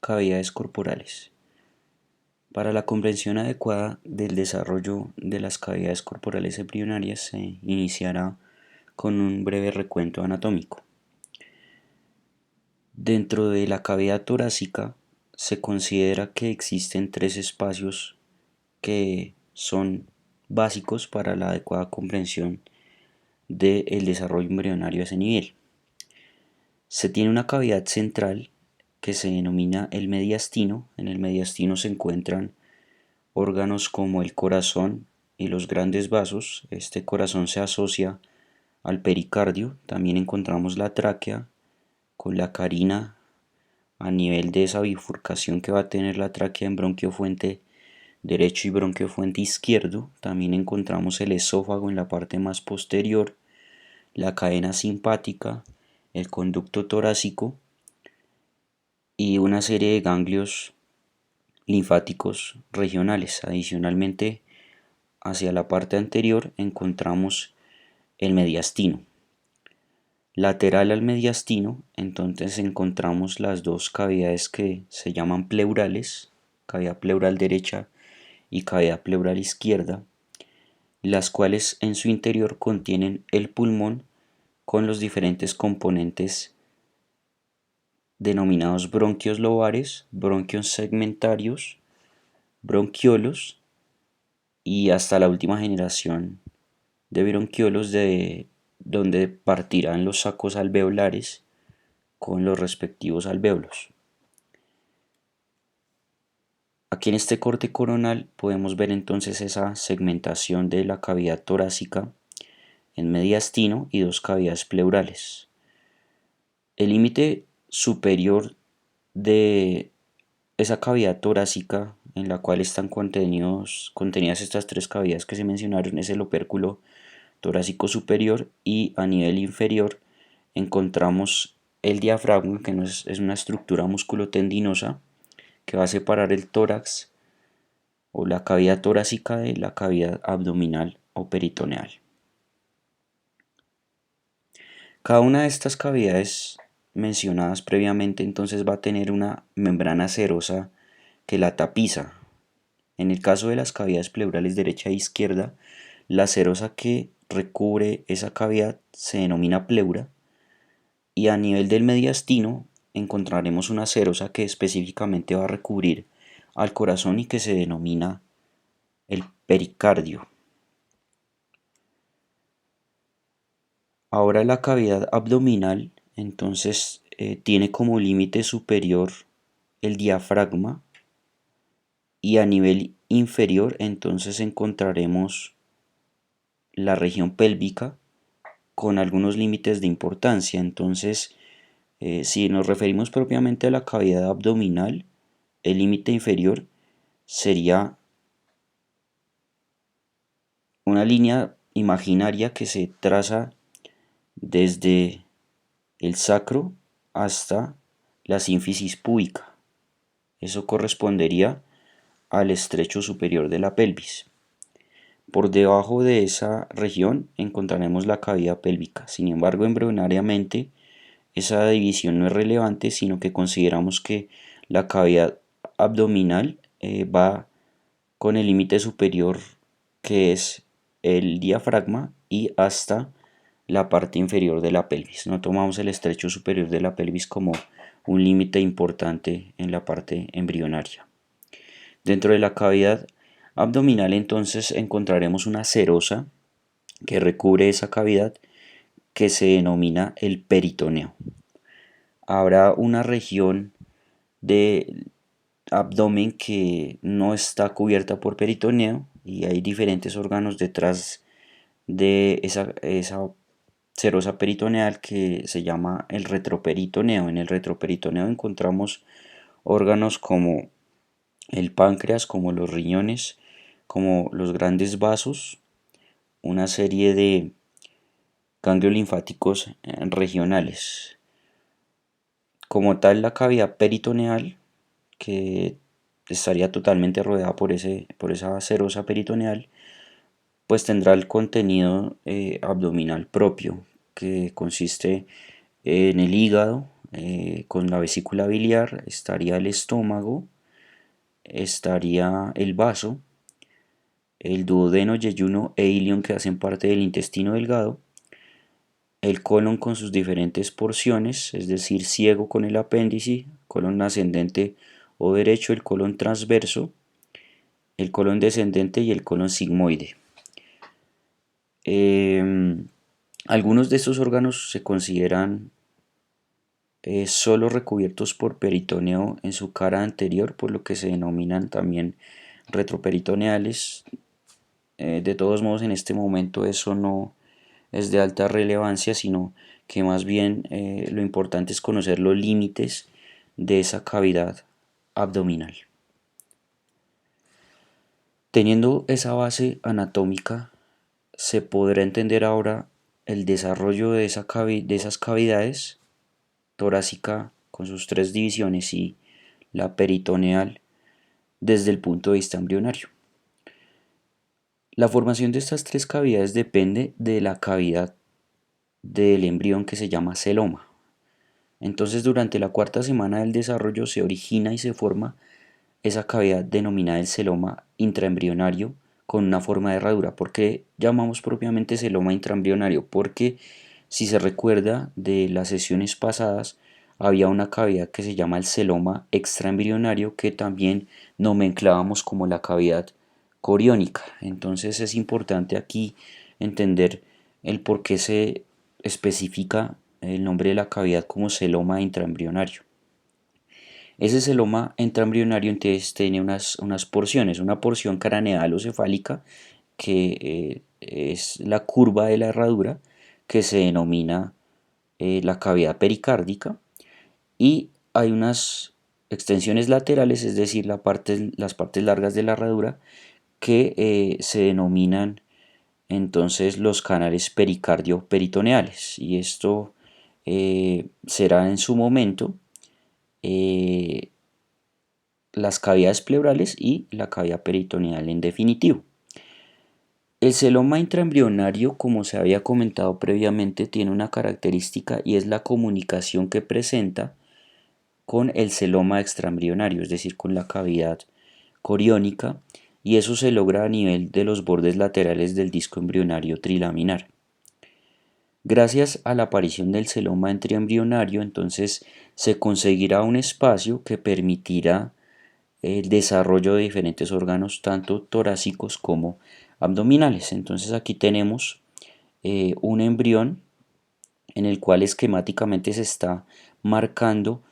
cavidades corporales. Para la comprensión adecuada del desarrollo de las cavidades corporales embrionarias se iniciará con un breve recuento anatómico. Dentro de la cavidad torácica se considera que existen tres espacios que son básicos para la adecuada comprensión del desarrollo embrionario a ese nivel. Se tiene una cavidad central que se denomina el mediastino. En el mediastino se encuentran órganos como el corazón y los grandes vasos. Este corazón se asocia al pericardio. También encontramos la tráquea con la carina a nivel de esa bifurcación que va a tener la tráquea en bronquiofuente derecho y bronquiofuente izquierdo. También encontramos el esófago en la parte más posterior, la cadena simpática, el conducto torácico y una serie de ganglios linfáticos regionales. Adicionalmente, hacia la parte anterior encontramos el mediastino. Lateral al mediastino, entonces encontramos las dos cavidades que se llaman pleurales, cavidad pleural derecha y cavidad pleural izquierda, las cuales en su interior contienen el pulmón con los diferentes componentes denominados bronquios lobares, bronquios segmentarios, bronquiolos y hasta la última generación de bronquiolos de donde partirán los sacos alveolares con los respectivos alvéolos. Aquí en este corte coronal podemos ver entonces esa segmentación de la cavidad torácica en mediastino y dos cavidades pleurales. El límite superior de esa cavidad torácica en la cual están contenidas estas tres cavidades que se mencionaron es el opérculo torácico superior, y a nivel inferior encontramos el diafragma, que es una estructura musculotendinosa que va a separar el tórax o la cavidad torácica de la cavidad abdominal o peritoneal. Cada una de estas cavidades mencionadas previamente entonces va a tener una membrana serosa que la tapiza. En el caso de las cavidades pleurales derecha e izquierda, la serosa que recubre esa cavidad se denomina pleura, y a nivel del mediastino encontraremos una serosa que específicamente va a recubrir al corazón y que se denomina el pericardio. Ahora la cavidad abdominal entonces tiene como límite superior el diafragma, y a nivel inferior entonces encontraremos la región pélvica con algunos límites de importancia. Entonces, si nos referimos propiamente a la cavidad abdominal, el límite inferior sería una línea imaginaria que se traza desde el sacro hasta la sínfisis púbica. Eso correspondería al estrecho superior de la pelvis. Por debajo de esa región encontraremos la cavidad pélvica. Sin embargo, embrionariamente esa división no es relevante, sino que consideramos que la cavidad abdominal va con el límite superior, que es el diafragma, y hasta la parte inferior de la pelvis. No tomamos el estrecho superior de la pelvis como un límite importante en la parte embrionaria. Dentro de la cavidad abdominal entonces encontraremos una serosa que recubre esa cavidad, que se denomina el peritoneo. Habrá una región de abdomen que no está cubierta por peritoneo, y hay diferentes órganos detrás de esa serosa peritoneal que se llama el retroperitoneo. En el retroperitoneo encontramos órganos como el páncreas, como los riñones, como los grandes vasos, una serie de ganglios linfáticos regionales. Como tal, la cavidad peritoneal, que estaría totalmente rodeada por esa serosa peritoneal, pues tendrá el contenido abdominal propio, que consiste en el hígado, con la vesícula biliar, estaría el estómago, estaría el vaso, el duodeno, yeyuno e ilion que hacen parte del intestino delgado, el colon con sus diferentes porciones, es decir, ciego con el apéndice, colon ascendente o derecho, el colon transverso, el colon descendente y el colon sigmoide. Algunos de estos órganos se consideran solo recubiertos por peritoneo en su cara anterior, por lo que se denominan también retroperitoneales. De todos modos, en este momento eso no es de alta relevancia, sino que más bien lo importante es conocer los límites de esa cavidad abdominal. Teniendo esa base anatómica, se podrá entender ahora el desarrollo de esas cavidades, torácica con sus tres divisiones y la peritoneal desde el punto de vista embrionario. La formación de estas tres cavidades depende de la cavidad del embrión que se llama celoma. Entonces, durante la cuarta semana del desarrollo se origina y se forma esa cavidad denominada el celoma intraembrionario con una forma de herradura. ¿Por qué llamamos propiamente celoma intraembrionario? Porque si se recuerda de las sesiones pasadas, había una cavidad que se llama el celoma extraembrionario que también nomenclábamos como la cavidad coriónica. Entonces es importante aquí entender el por qué se especifica el nombre de la cavidad como celoma intraembrionario. Ese celoma intraembrionario entonces tiene unas porciones, una porción craneal o cefálica que es la curva de la herradura que se denomina la cavidad pericárdica, y hay unas extensiones laterales, es decir, las partes largas de la herradura que se denominan entonces los canales pericardio-peritoneales, y esto será en su momento eh, las cavidades pleurales y la cavidad peritoneal en definitivo. El celoma intraembrionario, como se había comentado previamente, tiene una característica y es la comunicación que presenta con el celoma extraembrionario, es decir, con la cavidad coriónica, y eso se logra a nivel de los bordes laterales del disco embrionario trilaminar. Gracias a la aparición del celoma intraembrionario, entonces se conseguirá un espacio que permitirá el desarrollo de diferentes órganos, tanto torácicos como abdominales. Entonces aquí tenemos un embrión en el cual esquemáticamente se está marcando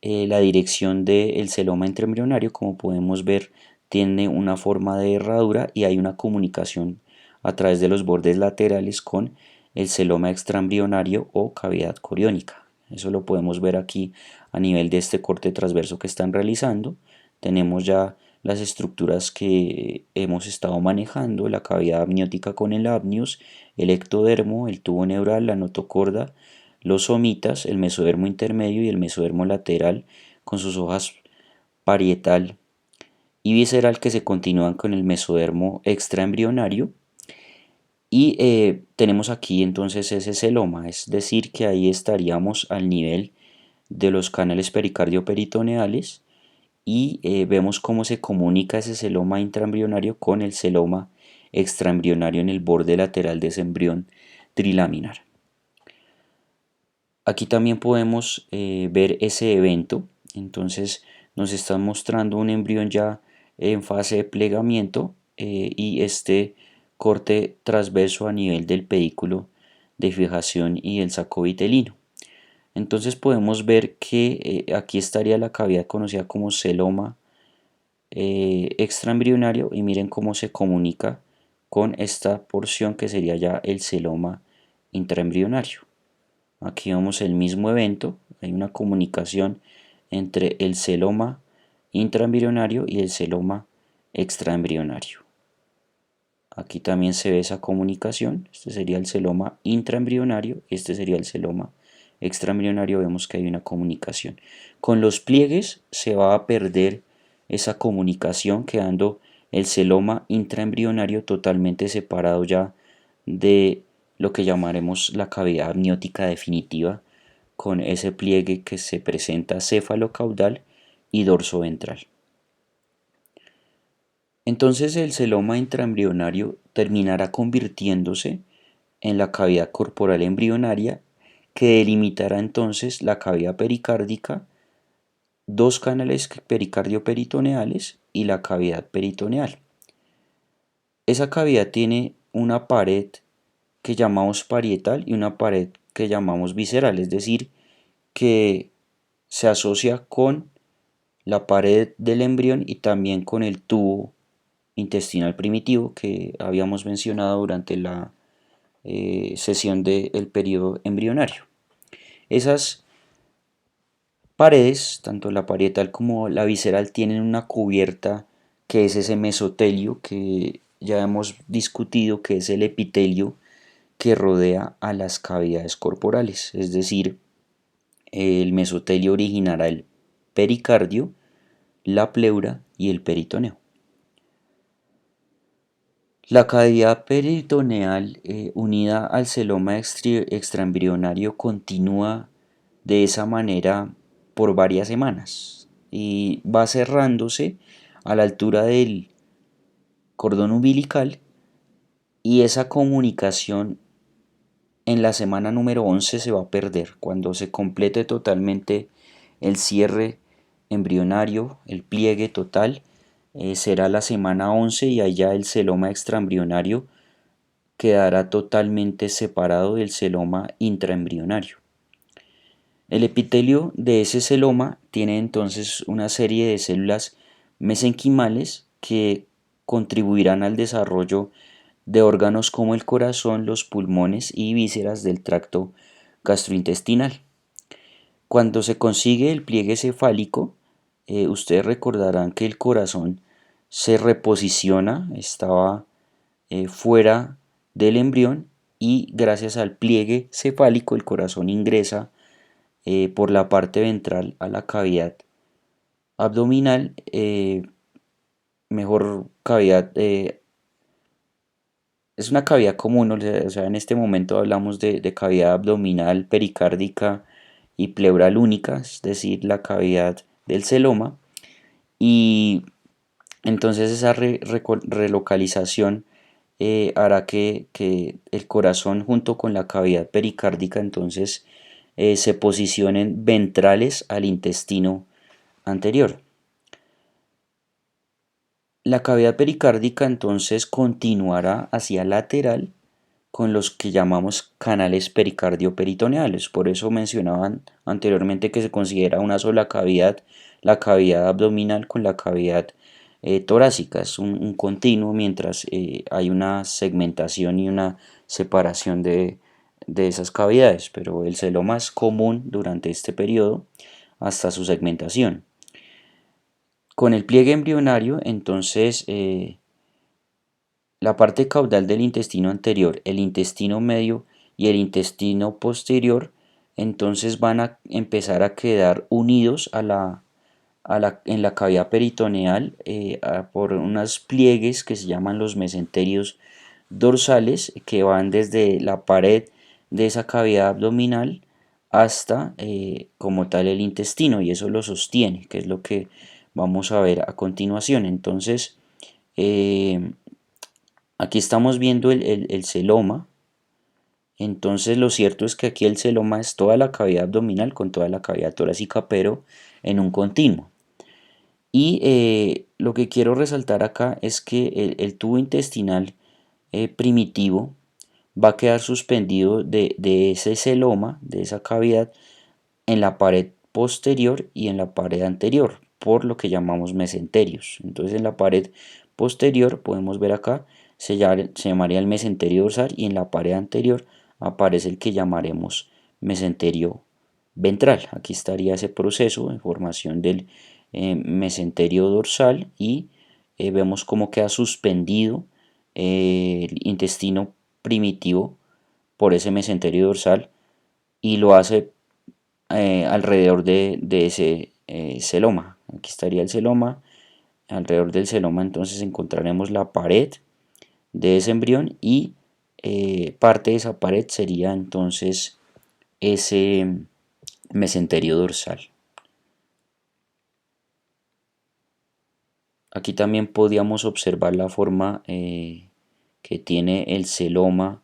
la dirección del celoma intraembrionario. Como podemos ver, tiene una forma de herradura y hay una comunicación a través de los bordes laterales con el celoma extraembrionario o cavidad coriónica. Eso lo podemos ver aquí a nivel de este corte transverso que están realizando. Tenemos ya las estructuras que hemos estado manejando: la cavidad amniótica con el amnios, el ectodermo, el tubo neural, la notocorda, los somitas, el mesodermo intermedio y el mesodermo lateral con sus hojas parietal y visceral que se continúan con el mesodermo extraembrionario. Y tenemos aquí entonces ese celoma, es decir, que ahí estaríamos al nivel de los canales pericardio-peritoneales, y vemos cómo se comunica ese celoma intraembrionario con el celoma extraembrionario en el borde lateral de ese embrión trilaminar. Aquí también podemos ver ese evento. Entonces nos están mostrando un embrión ya en fase de plegamiento y este corte transverso a nivel del pedículo de fijación y el saco vitelino. Entonces podemos ver que aquí estaría la cavidad conocida como celoma extraembrionario, y miren cómo se comunica con esta porción que sería ya el celoma intraembrionario. Aquí vemos el mismo evento, hay una comunicación entre el celoma intraembrionario y el celoma extraembrionario. Aquí también se ve esa comunicación. Este sería el celoma intraembrionario, este sería el celoma extraembrionario. Vemos que hay una comunicación. Con los pliegues se va a perder esa comunicación, quedando el celoma intraembrionario totalmente separado ya de lo que llamaremos la cavidad amniótica definitiva, con ese pliegue que se presenta céfalo-caudal y dorso-ventral. Entonces el celoma intraembrionario terminará convirtiéndose en la cavidad corporal embrionaria que delimitará entonces la cavidad pericárdica, dos canales pericardio-peritoneales y la cavidad peritoneal. Esa cavidad tiene una pared que llamamos parietal y una pared que llamamos visceral, es decir, que se asocia con la pared del embrión y también con el tubo intestinal primitivo que habíamos mencionado durante la sesión del periodo embrionario. Esas paredes, tanto la parietal como la visceral, tienen una cubierta que es ese mesotelio que ya hemos discutido, que es el epitelio que rodea a las cavidades corporales, es decir, el mesotelio originará el pericardio, la pleura y el peritoneo. La cavidad peritoneal unida al celoma extraembrionario continúa de esa manera por varias semanas y va cerrándose a la altura del cordón umbilical, y esa comunicación en la semana número 11 se va a perder cuando se complete totalmente el cierre embrionario, el pliegue total. Será la semana 11 y allá el celoma extraembrionario quedará totalmente separado del celoma intraembrionario. El epitelio de ese celoma tiene entonces una serie de células mesenquimales que contribuirán al desarrollo de órganos como el corazón, los pulmones y vísceras del tracto gastrointestinal. Cuando se consigue el pliegue cefálico, ustedes recordarán que el corazón se reposiciona, estaba fuera del embrión, y gracias al pliegue cefálico el corazón ingresa por la parte ventral a la cavidad abdominal, mejor cavidad, es una cavidad común, o sea, en este momento hablamos de cavidad abdominal, pericárdica y pleural única, es decir, la cavidad del celoma, y entonces esa relocalización hará que el corazón junto con la cavidad pericárdica entonces se posicionen ventrales al intestino anterior. La cavidad pericárdica entonces continuará hacia lateral con los que llamamos canales pericardio-peritoneales. Por eso mencionaban anteriormente que se considera una sola cavidad, la cavidad abdominal con la cavidad torácica. Es un continuo mientras hay una segmentación y una separación de esas cavidades, pero el celoma es común durante este periodo hasta su segmentación. Con el pliegue embrionario, entonces, la parte caudal del intestino anterior, el intestino medio y el intestino posterior, entonces van a empezar a quedar unidos en la cavidad peritoneal por unos pliegues que se llaman los mesenterios dorsales, que van desde la pared de esa cavidad abdominal hasta como tal el intestino, y eso lo sostiene, que es lo que vamos a ver a continuación. Entonces, aquí estamos viendo el celoma. Entonces lo cierto es que aquí el celoma es toda la cavidad abdominal con toda la cavidad torácica, pero en un continuo. Y lo que quiero resaltar acá es que el tubo intestinal primitivo va a quedar suspendido de ese celoma, de esa cavidad, en la pared posterior y en la pared anterior, por lo que llamamos mesenterios. Entonces en la pared posterior podemos ver acá, se llamaría el mesenterio dorsal, y en la pared anterior aparece el que llamaremos mesenterio ventral. Aquí estaría ese proceso de formación del mesenterio dorsal, y vemos cómo queda suspendido el intestino primitivo por ese mesenterio dorsal, y lo hace alrededor de ese celoma. Aquí estaría el celoma. Alrededor del celoma entonces encontraremos la pared de ese embrión, y parte de esa pared sería entonces ese mesenterio dorsal. Aquí también podíamos observar la forma que tiene el celoma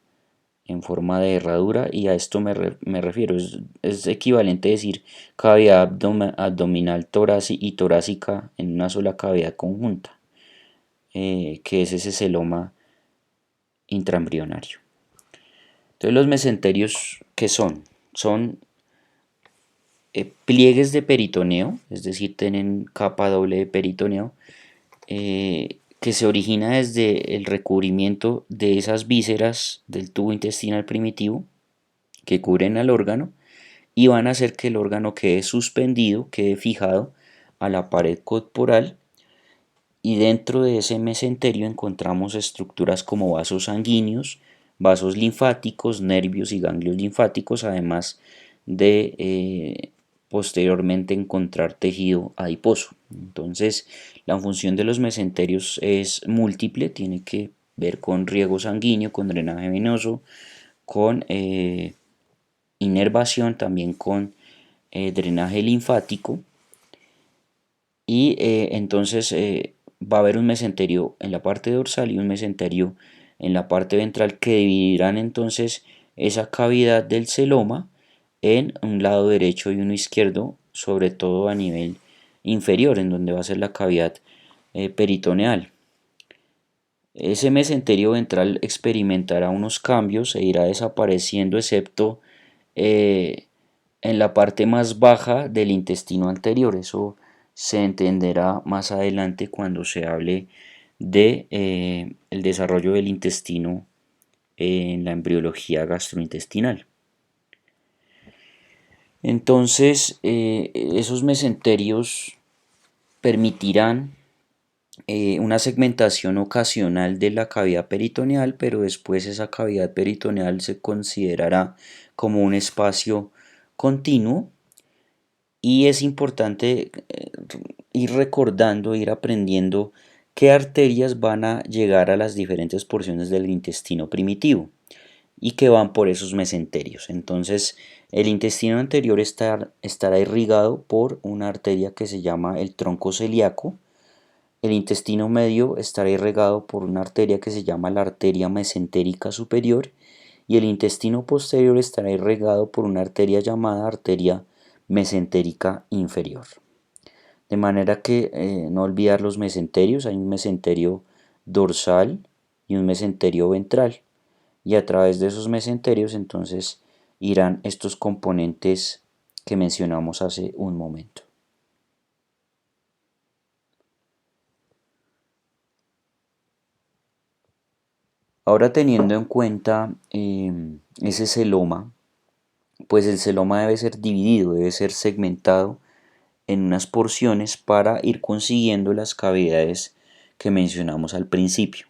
en forma de herradura, y a esto me refiero. Es equivalente a decir cavidad abdominal y torácica en una sola cavidad conjunta, que es ese celoma intraembrionario. Entonces los mesenterios, ¿qué son? Son pliegues de peritoneo, es decir, tienen capa doble de peritoneo, que se origina desde el recubrimiento de esas vísceras del tubo intestinal primitivo que cubren al órgano, y van a hacer que el órgano quede suspendido, quede fijado a la pared corporal, y dentro de ese mesenterio encontramos estructuras como vasos sanguíneos, vasos linfáticos, nervios y ganglios linfáticos, además de posteriormente encontrar tejido adiposo. Entonces, la función de los mesenterios es múltiple, tiene que ver con riego sanguíneo, con drenaje venoso, con inervación, también con drenaje linfático, y entonces va a haber un mesenterio en la parte dorsal y un mesenterio en la parte ventral, que dividirán entonces esa cavidad del celoma en un lado derecho y uno izquierdo, sobre todo a nivel inferior, en donde va a ser la cavidad peritoneal. Ese mesenterio ventral experimentará unos cambios e irá desapareciendo, excepto eh, en la parte más baja del intestino anterior. Eso se entenderá más adelante cuando se hable de el desarrollo del intestino en la embriología gastrointestinal. Entonces, esos mesenterios permitirán una segmentación ocasional de la cavidad peritoneal, pero después esa cavidad peritoneal se considerará como un espacio continuo, y es importante ir recordando, ir aprendiendo qué arterias van a llegar a las diferentes porciones del intestino primitivo y que van por esos mesenterios. Entonces, el intestino anterior estará irrigado por una arteria que se llama el tronco celíaco. El intestino medio estará irrigado por una arteria que se llama la arteria mesentérica superior, y el intestino posterior estará irrigado por una arteria llamada arteria mesentérica inferior. De manera que no olvidar los mesenterios. Hay un mesenterio dorsal y un mesenterio ventral, y a través de esos mesenterios entonces irán estos componentes que mencionamos hace un momento. Ahora, teniendo en cuenta ese celoma, pues el celoma debe ser dividido, debe ser segmentado en unas porciones para ir consiguiendo las cavidades que mencionamos al principio.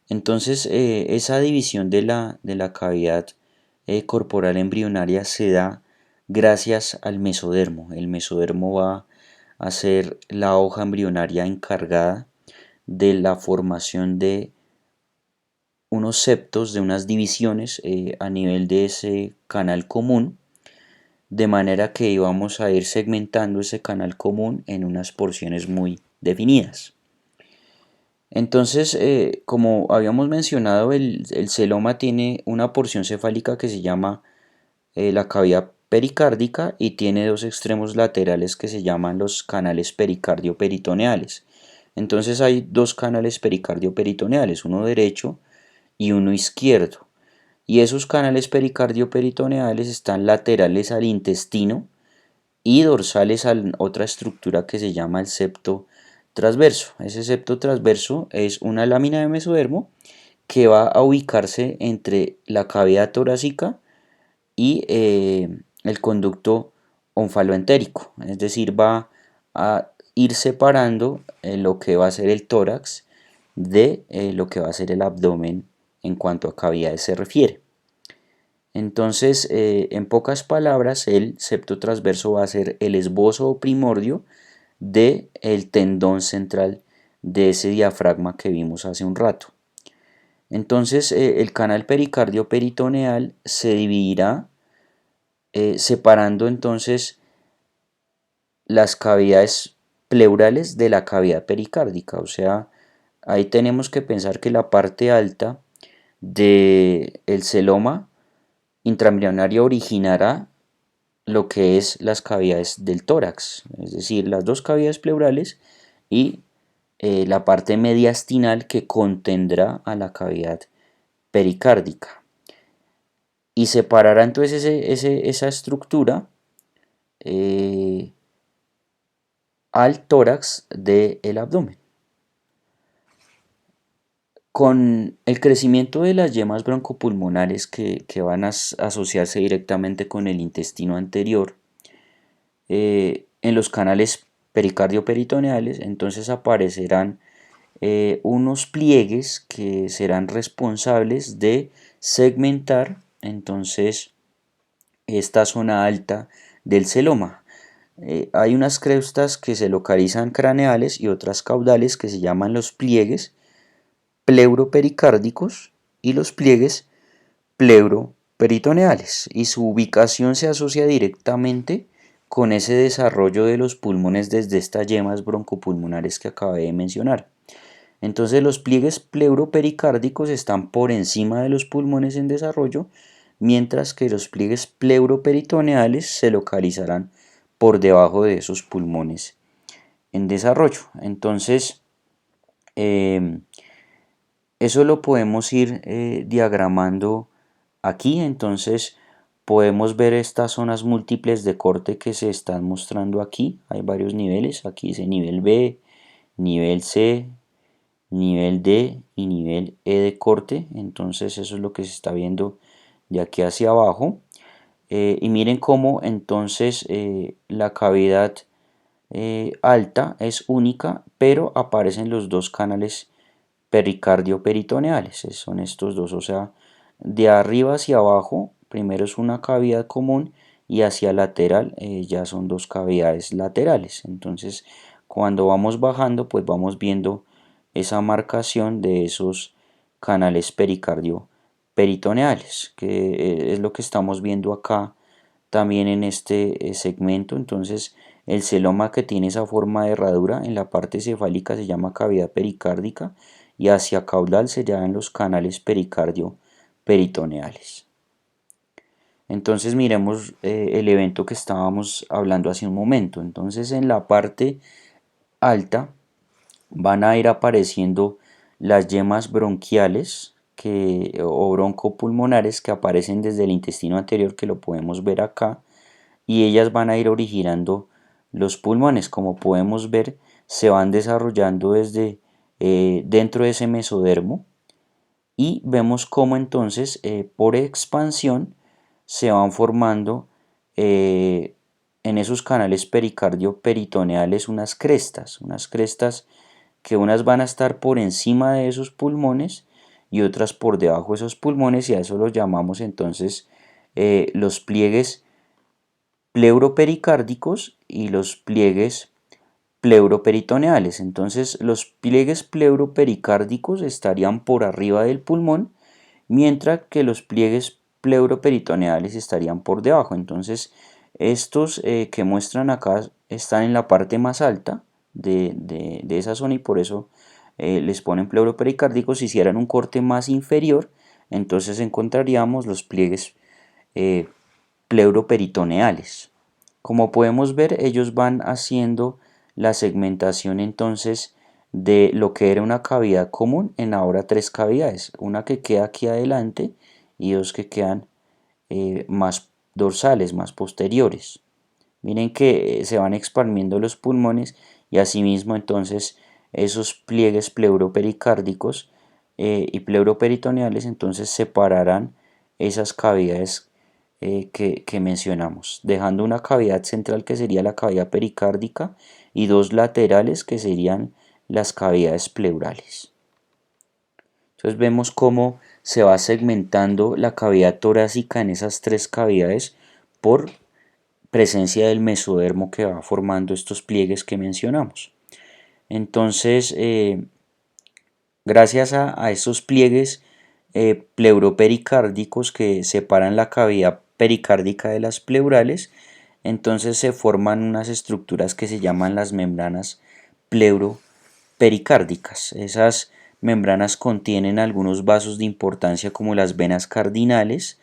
Entonces, esa división de la cavidad corporal embrionaria se da gracias al mesodermo. El mesodermo va a ser la hoja embrionaria encargada de la formación de unos septos, de unas divisiones a nivel de ese canal común, de manera que íbamos a ir segmentando ese canal común en unas porciones muy definidas. Entonces, como habíamos mencionado, el celoma tiene una porción cefálica que se llama la cavidad pericárdica, y tiene dos extremos laterales que se llaman los canales pericardio-peritoneales. Entonces hay dos canales pericardio-peritoneales, uno derecho y uno izquierdo. Y esos canales pericardio-peritoneales están laterales al intestino y dorsales a otra estructura que se llama el septo transverso. Ese septo transverso es una lámina de mesodermo que va a ubicarse entre la cavidad torácica y el conducto onfaloentérico, es decir, va a ir separando lo que va a ser el tórax de lo que va a ser el abdomen en cuanto a cavidades se refiere. Entonces, en pocas palabras, el septo transverso va a ser el esbozo o primordio del tendón central de ese diafragma que vimos hace un rato. Entonces, el canal pericardio peritoneal se dividirá separando entonces las cavidades pleurales de la cavidad pericárdica. O sea, ahí tenemos que pensar que la parte alta del celoma intramembranario originará lo que es las cavidades del tórax, es decir, las dos cavidades pleurales y la parte mediastinal que contendrá a la cavidad pericárdica. Y separará entonces esa estructura eh, al tórax del abdomen. Con el crecimiento de las yemas broncopulmonares que van a asociarse directamente con el intestino anterior, en los canales pericardio-peritoneales, entonces aparecerán unos pliegues que serán responsables de segmentar entonces esta zona alta del celoma. Hay unas crestas que se localizan craneales y otras caudales que se llaman los pliegues pleuropericárdicos y los pliegues pleuroperitoneales, y su ubicación se asocia directamente con ese desarrollo de los pulmones desde estas yemas broncopulmonares que acabé de mencionar. Entonces los pliegues pleuropericárdicos están por encima de los pulmones en desarrollo, mientras que los pliegues pleuroperitoneales se localizarán por debajo de esos pulmones en desarrollo. Entonces, eso lo podemos ir diagramando aquí. Entonces podemos ver estas zonas múltiples de corte que se están mostrando aquí. Hay varios niveles. Aquí dice nivel B, nivel C, nivel D y nivel E de corte. Entonces eso es lo que se está viendo de aquí hacia abajo. Y miren cómo entonces la cavidad alta es única, pero aparecen los dos canales pericardio-peritoneales. Son estos dos, o sea, de arriba hacia abajo, primero es una cavidad común y hacia lateral ya son dos cavidades laterales. Entonces, cuando vamos bajando, pues vamos viendo esa marcación de esos canales pericardio-peritoneales, que es lo que estamos viendo acá también en este segmento. Entonces, el celoma que tiene esa forma de herradura en la parte cefálica se llama cavidad pericárdica y hacia caudal se llaman los canales pericardio-peritoneales. Entonces miremos el evento que estábamos hablando hace un momento. Entonces en la parte alta van a ir apareciendo las yemas bronquiales o broncopulmonares que aparecen desde el intestino anterior, que lo podemos ver acá, y ellas van a ir originando los pulmones. Como podemos ver, se van desarrollando desde dentro de ese mesodermo, y vemos cómo entonces por expansión se van formando en esos canales pericardio-peritoneales unas crestas que unas van a estar por encima de esos pulmones y otras por debajo de esos pulmones, y a eso los llamamos entonces los pliegues pleuropericárdicos y los pliegues pleuroperitoneales. Entonces los pliegues pleuropericárdicos estarían por arriba del pulmón, mientras que los pliegues pleuroperitoneales estarían por debajo. Entonces estos que muestran acá están en la parte más alta de esa zona, y por eso les ponen pleuropericárdicos. Si hicieran un corte más inferior, entonces encontraríamos los pliegues eh, pleuroperitoneales. Como podemos ver, ellos van haciendo la segmentación entonces de lo que era una cavidad común en ahora tres cavidades, una que queda aquí adelante y dos que quedan más dorsales, más posteriores. Miren que se van expandiendo los pulmones, y asimismo entonces esos pliegues pleuropericárdicos y pleuroperitoneales entonces separarán esas cavidades que mencionamos, dejando una cavidad central que sería la cavidad pericárdica y dos laterales que serían las cavidades pleurales. Entonces vemos cómo se va segmentando la cavidad torácica en esas tres cavidades por presencia del mesodermo que va formando estos pliegues que mencionamos. Entonces, gracias a estos pliegues pleuropericárdicos que separan la cavidad pericárdica de las pleurales, entonces se forman unas estructuras que se llaman las membranas pleuropericárdicas. Esas membranas contienen algunos vasos de importancia como las venas cardinales,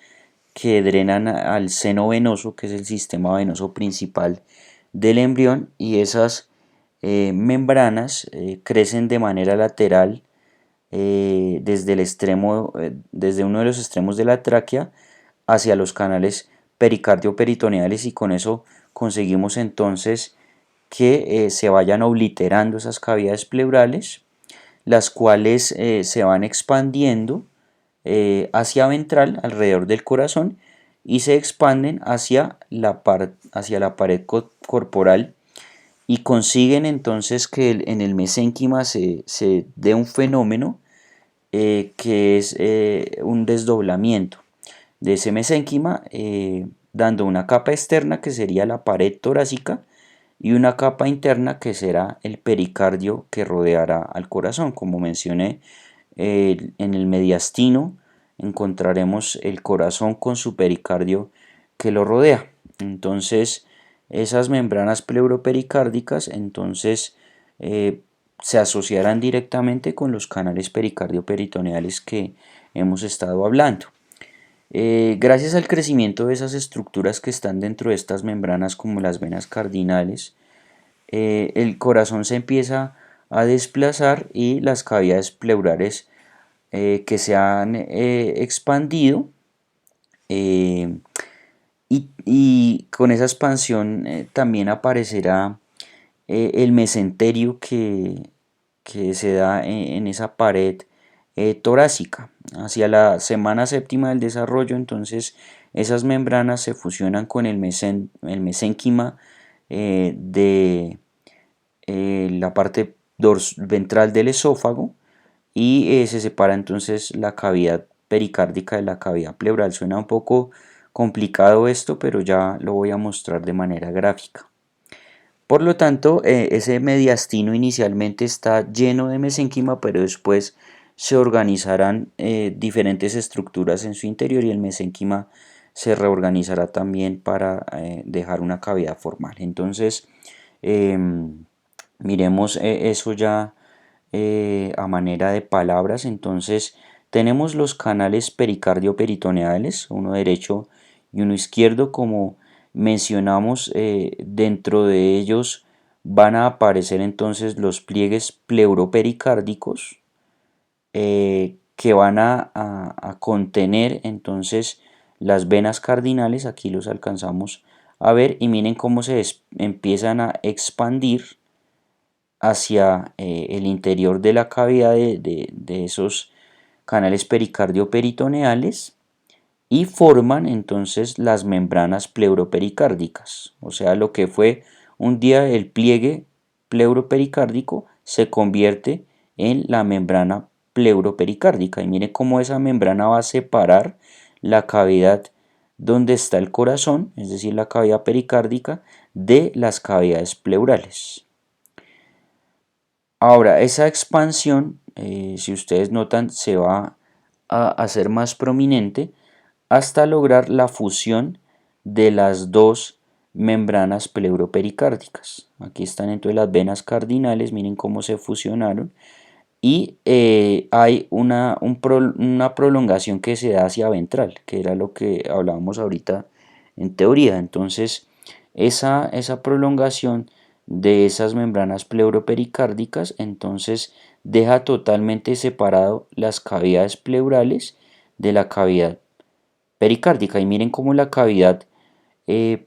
que drenan al seno venoso, que es el sistema venoso principal del embrión, y esas membranas crecen de manera lateral desde uno de los extremos de la tráquea hacia los canales pericardio-peritoneales, y con eso conseguimos entonces que se vayan obliterando esas cavidades pleurales, las cuales se van expandiendo hacia ventral alrededor del corazón y se expanden hacia la pared corporal, y consiguen entonces que en el mesénquima se dé un fenómeno que es un desdoblamiento de ese mesénquima, dando una capa externa que sería la pared torácica y una capa interna que será el pericardio que rodeará al corazón. Como mencioné, en el mediastino encontraremos el corazón con su pericardio que lo rodea. Entonces, esas membranas pleuropericárdicas entonces se asociarán directamente con los canales pericardio-peritoneales que hemos estado hablando. Gracias al crecimiento de esas estructuras que están dentro de estas membranas, como las venas cardinales, el corazón se empieza a desplazar y las cavidades pleurales que se han expandido, eh, y con esa expansión también aparecerá el mesenterio que se da en esa pared torácica. Hacia la semana séptima del desarrollo, entonces esas membranas se fusionan con el mesénquima de la parte ventral del esófago, y se separa entonces la cavidad pericárdica de la cavidad pleural. Suena un poco complicado esto, pero ya lo voy a mostrar de manera gráfica. Por lo tanto, ese mediastino inicialmente está lleno de mesénquima, pero después se organizarán diferentes estructuras en su interior, y el mesénquima se reorganizará también para dejar una cavidad formal. Entonces, miremos eso ya a manera de palabras. Entonces, tenemos los canales pericardio-peritoneales, uno derecho y uno izquierdo. Como mencionamos, dentro de ellos van a aparecer entonces los pliegues pleuropericárdicos, que van a contener entonces las venas cardinales. Aquí los alcanzamos a ver, y miren cómo se empiezan a expandir hacia el interior de la cavidad de esos canales pericardio-peritoneales, y forman entonces las membranas pleuropericárdicas. O sea, lo que fue un día el pliegue pleuropericárdico se convierte en la membrana pleuropericárdica. Y mire cómo esa membrana va a separar la cavidad donde está el corazón, es decir, la cavidad pericárdica, de las cavidades pleurales. Ahora, esa expansión, si ustedes notan, se va a hacer más prominente hasta lograr la fusión de las dos membranas pleuropericárdicas. Aquí están entonces las venas cardinales, miren cómo se fusionaron, y hay una prolongación que se da hacia ventral, que era lo que hablábamos ahorita en teoría. Entonces, esa prolongación de esas membranas pleuropericárdicas entonces deja totalmente separado las cavidades pleurales de la cavidad pericárdica. Y miren cómo la cavidad eh,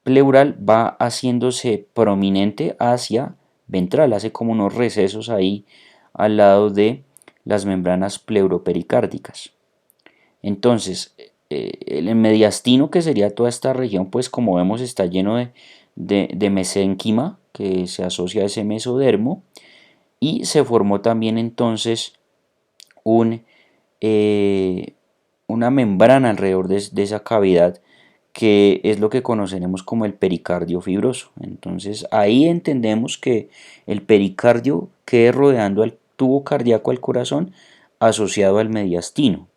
pleural va haciéndose prominente hacia ventral, hace como unos recesos ahí al lado de las membranas pleuropericárdicas. Entonces, el mediastino, que sería toda esta región, pues como vemos está lleno de mesénquima, que se asocia a ese mesodermo, y se formó también entonces un, eh, una membrana alrededor de esa cavidad, que es lo que conoceremos como el pericardio fibroso. Entonces ahí entendemos que el pericardio quede rodeando al tubo cardíaco, al corazón, asociado al mediastino.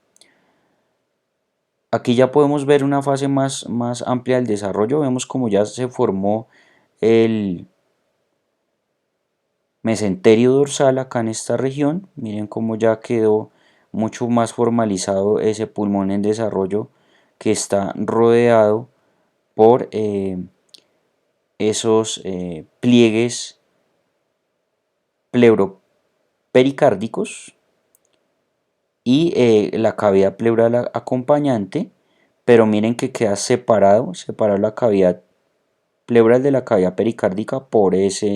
Aquí ya podemos ver una fase más amplia del desarrollo. Vemos como ya se formó el mesenterio dorsal acá en esta región. Miren cómo ya quedó mucho más formalizado ese pulmón en desarrollo que está rodeado por esos pliegues pleuropericárdicos y la cavidad pleural acompañante, pero miren que queda separado la cavidad pleural de la cavidad pericárdica por esa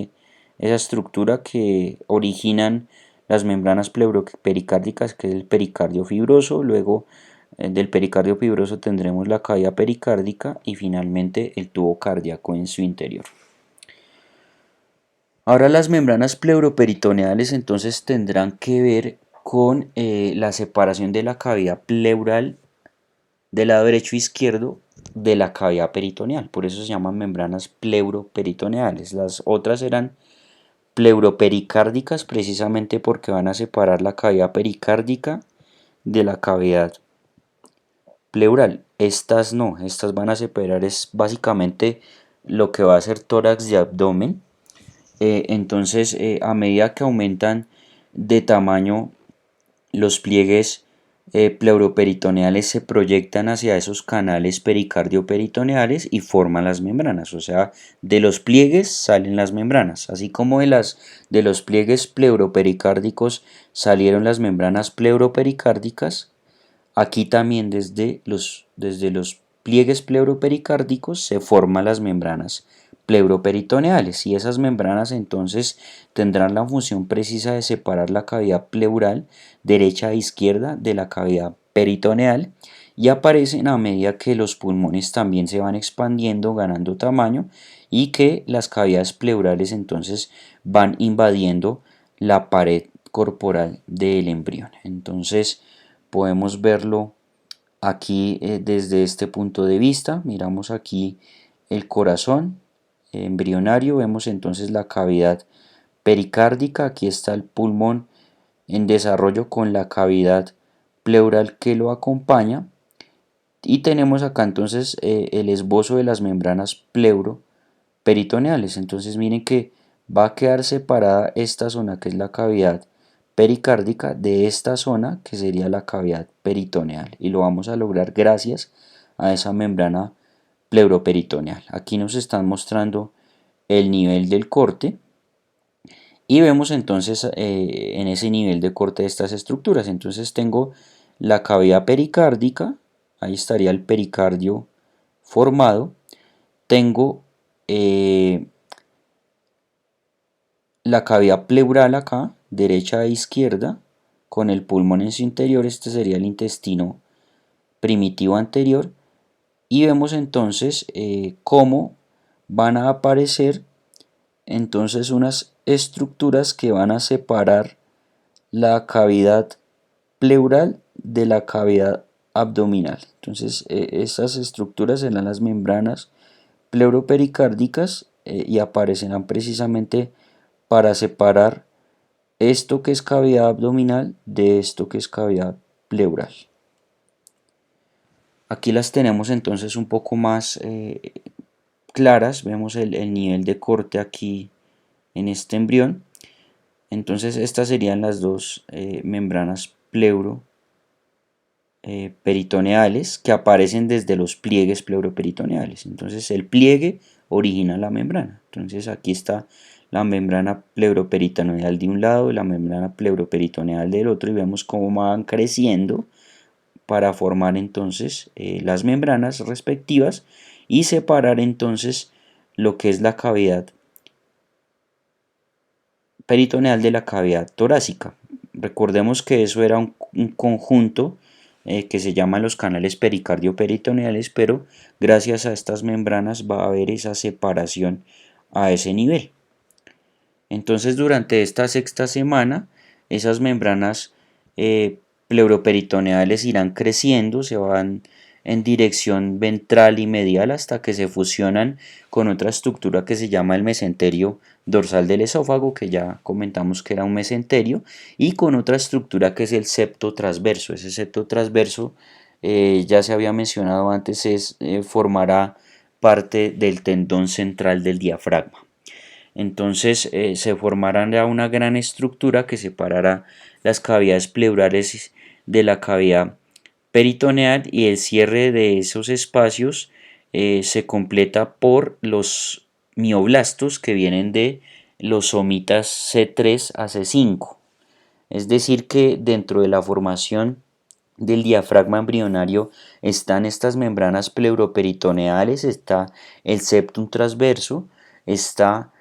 estructura que originan las membranas pleuropericárdicas, que es el pericardio fibroso. Luego del pericardio fibroso tendremos la cavidad pericárdica y finalmente el tubo cardíaco en su interior. Ahora las membranas pleuroperitoneales entonces tendrán que ver con la separación de la cavidad pleural del lado derecho e izquierdo de la cavidad peritoneal. Por eso se llaman membranas pleuroperitoneales. Las otras eran pleuropericárdicas precisamente porque van a separar la cavidad pericárdica de la cavidad pleural. Estas no, estas van a separar es básicamente lo que va a ser tórax y abdomen. Entonces, a medida que aumentan de tamaño los pliegues pleuroperitoneales se proyectan hacia esos canales pericardioperitoneales y forman las membranas. O sea, de los pliegues salen las membranas, así como de los pliegues pleuropericárdicos salieron las membranas pleuropericárdicas. Aquí también desde los pliegues pleuropericárdicos se forman las membranas pleuroperitoneales y esas membranas entonces tendrán la función precisa de separar la cavidad pleural derecha e izquierda de la cavidad peritoneal y aparecen a medida que los pulmones también se van expandiendo, ganando tamaño y que las cavidades pleurales entonces van invadiendo la pared corporal del embrión. Entonces podemos verlo aquí desde este punto de vista. Miramos aquí el corazón embrionario, vemos entonces la cavidad pericárdica, aquí está el pulmón en desarrollo con la cavidad pleural que lo acompaña y tenemos acá entonces el esbozo de las membranas pleuroperitoneales. Entonces miren que va a quedar separada esta zona que es la cavidad pericárdica de esta zona que sería la cavidad peritoneal y lo vamos a lograr gracias a esa membrana pleuroperitoneal. Aquí nos están mostrando el nivel del corte y vemos entonces en ese nivel de corte de estas estructuras. Entonces tengo la cavidad pericárdica, ahí estaría el pericardio formado. Tengo la cavidad pleural acá, derecha e izquierda, con el pulmón en su interior. Este sería el intestino primitivo anterior. Y vemos entonces cómo van a aparecer entonces unas estructuras que van a separar la cavidad pleural de la cavidad abdominal. Entonces estas estructuras serán las membranas pleuropericárdicas y aparecerán precisamente para separar esto que es cavidad abdominal de esto que es cavidad pleural. Aquí las tenemos entonces un poco más claras, vemos el nivel de corte aquí en este embrión. Entonces estas serían las dos membranas pleuroperitoneales que aparecen desde los pliegues pleuroperitoneales. Entonces el pliegue origina la membrana. Entonces aquí está la membrana pleuroperitoneal de un lado y la membrana pleuroperitoneal del otro y vemos cómo van creciendo para formar entonces las membranas respectivas y separar entonces lo que es la cavidad peritoneal de la cavidad torácica. Recordemos que eso era un conjunto que se llaman los canales pericardio-peritoneales, pero gracias a estas membranas va a haber esa separación a ese nivel. Entonces durante esta sexta semana esas membranas pleuroperitoneales irán creciendo, se van en dirección ventral y medial hasta que se fusionan con otra estructura que se llama el mesenterio dorsal del esófago, que ya comentamos que era un mesenterio, y con otra estructura que es el septo transverso. Ese septo transverso ya se había mencionado antes, formará parte del tendón central del diafragma. Entonces se formará ya una gran estructura que separará las cavidades pleurales de la cavidad peritoneal, y el cierre de esos espacios se completa por los mioblastos que vienen de los somitas C3 a C5. Es decir, que dentro de la formación del diafragma embrionario están estas membranas pleuroperitoneales, está el septum transverso, está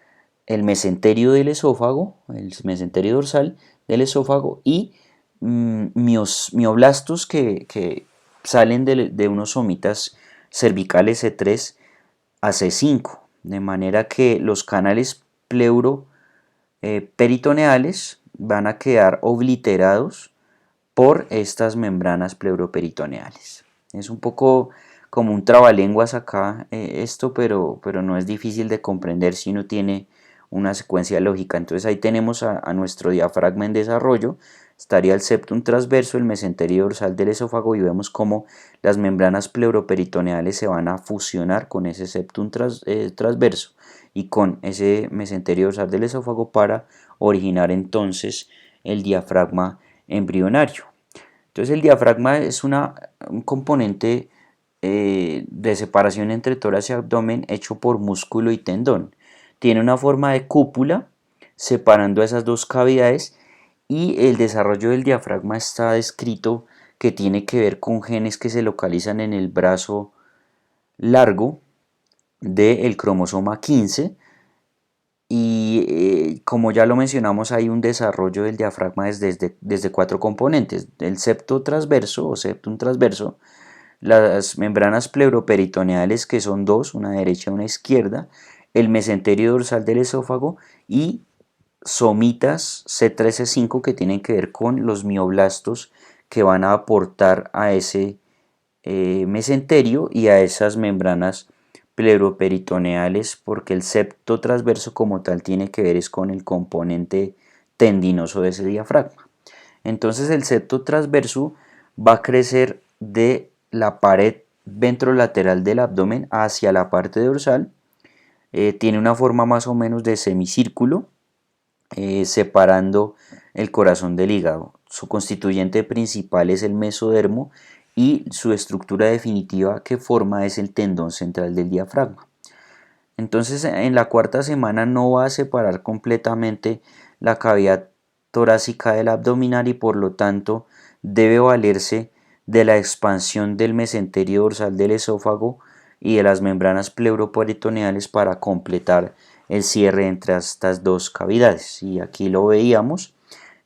el mesenterio del esófago, el mesenterio dorsal del esófago, y mioblastos que salen de unos somitas cervicales C3 a C5, de manera que los canales peritoneales van a quedar obliterados por estas membranas pleuroperitoneales. Es un poco como un trabalenguas acá esto, pero no es difícil de comprender si uno tiene una secuencia lógica. Entonces ahí tenemos a nuestro diafragma en desarrollo, estaría el septum transverso, el mesenterio dorsal del esófago, y vemos cómo las membranas pleuroperitoneales se van a fusionar con ese septum transverso y con ese mesenterio dorsal del esófago para originar entonces el diafragma embrionario. Entonces el diafragma es un componente de separación entre tórax y abdomen hecho por músculo y tendón. Tiene una forma de cúpula separando esas dos cavidades, y el desarrollo del diafragma está descrito que tiene que ver con genes que se localizan en el brazo largo del cromosoma 15, y como ya lo mencionamos, hay un desarrollo del diafragma desde cuatro componentes: el septo transverso o septum transverso, las membranas pleuroperitoneales, que son dos, una derecha y una izquierda, el mesenterio dorsal del esófago, y somitas C3, C5, que tienen que ver con los mioblastos que van a aportar a ese mesenterio y a esas membranas pleuroperitoneales, porque el septo transverso como tal tiene que ver es con el componente tendinoso de ese diafragma. Entonces el septo transverso va a crecer de la pared ventrolateral del abdomen hacia la parte dorsal. Tiene una forma más o menos de semicírculo, separando el corazón del hígado. Su constituyente principal es el mesodermo, y su estructura definitiva que forma es el tendón central del diafragma. Entonces en la cuarta semana no va a separar completamente la cavidad torácica del abdominal, y por lo tanto debe valerse de la expansión del mesenterio dorsal del esófago y de las membranas pleuroperitoneales para completar el cierre entre estas dos cavidades. Y aquí lo veíamos.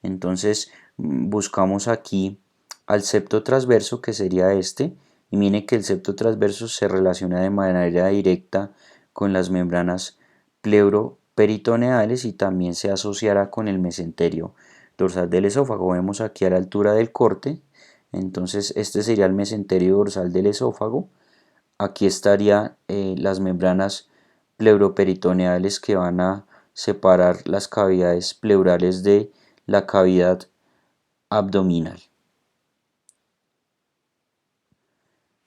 Entonces buscamos aquí al septo transverso, que sería este, y mire que el septo transverso se relaciona de manera directa con las membranas pleuroperitoneales y también se asociará con el mesenterio dorsal del esófago. Vemos aquí a la altura del corte, entonces este sería el mesenterio dorsal del esófago. Aquí estarían las membranas pleuroperitoneales que van a separar las cavidades pleurales de la cavidad abdominal.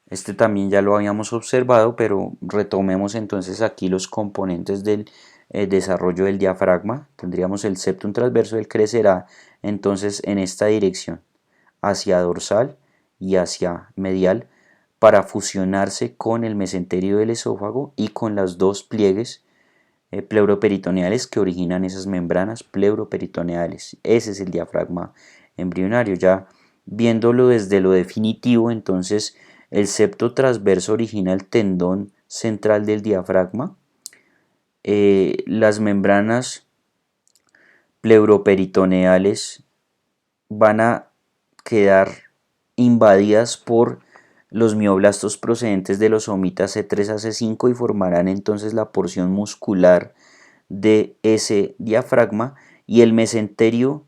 Este también ya lo habíamos observado, pero retomemos entonces aquí los componentes del desarrollo del diafragma. Tendríamos el septum transverso, él crecerá entonces en esta dirección, hacia dorsal y hacia medial, para fusionarse con el mesenterio del esófago y con las dos pliegues pleuroperitoneales que originan esas membranas pleuroperitoneales. Ese es el diafragma embrionario. Ya viéndolo desde lo definitivo, entonces el septo transverso origina el tendón central del diafragma. Las membranas pleuroperitoneales van a quedar invadidas por los mioblastos procedentes de los somitas C3 a C5 y formarán entonces la porción muscular de ese diafragma, y el mesenterio